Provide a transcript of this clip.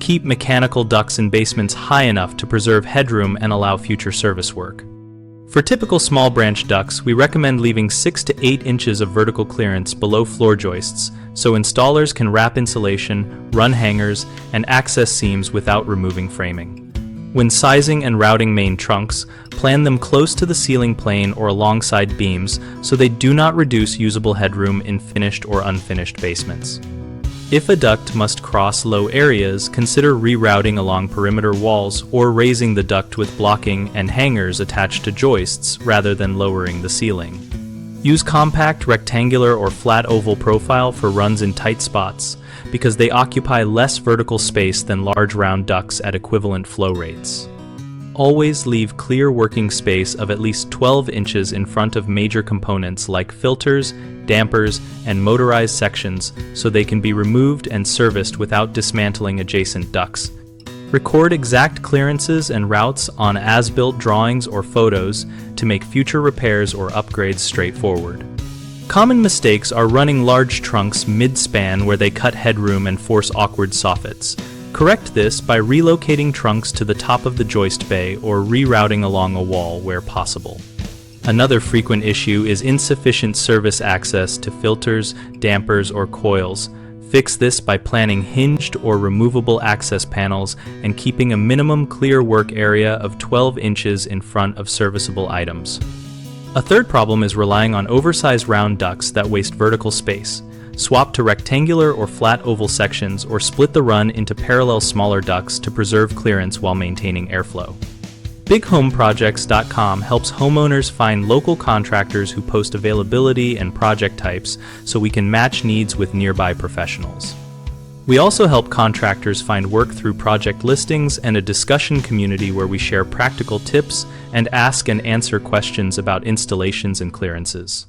Keep mechanical ducts in basements high enough to preserve headroom and allow future service work. For typical small branch ducts, we recommend leaving 6 to 8 inches of vertical clearance below floor joists so installers can wrap insulation, run hangers, and access seams without removing framing. When sizing and routing main trunks, plan them close to the ceiling plane or alongside beams so they do not reduce usable headroom in finished or unfinished basements. If a duct must cross low areas, consider rerouting along perimeter walls or raising the duct with blocking and hangers attached to joists rather than lowering the ceiling. Use compact, rectangular, or flat oval profile for runs in tight spots because they occupy less vertical space than large round ducts at equivalent flow rates. Always leave clear working space of at least 12 inches in front of major components like filters, dampers, and motorized sections so they can be removed and serviced without dismantling adjacent ducts. Record exact clearances and routes on as-built drawings or photos to make future repairs or upgrades straightforward. Common mistakes are running large trunks mid-span where they cut headroom and force awkward soffits. Correct this by relocating trunks to the top of the joist bay or rerouting along a wall where possible. Another frequent issue is insufficient service access to filters, dampers, or coils. Fix this by planning hinged or removable access panels and keeping a minimum clear work area of 12 inches in front of serviceable items. A third problem is relying on oversized round ducts that waste vertical space. Swap to rectangular or flat oval sections or split the run into parallel smaller ducts to preserve clearance while maintaining airflow. BigHomeProjects.com helps homeowners find local contractors who post availability and project types so we can match needs with nearby professionals. We also help contractors find work through project listings and a discussion community where we share practical tips and ask and answer questions about installations and clearances.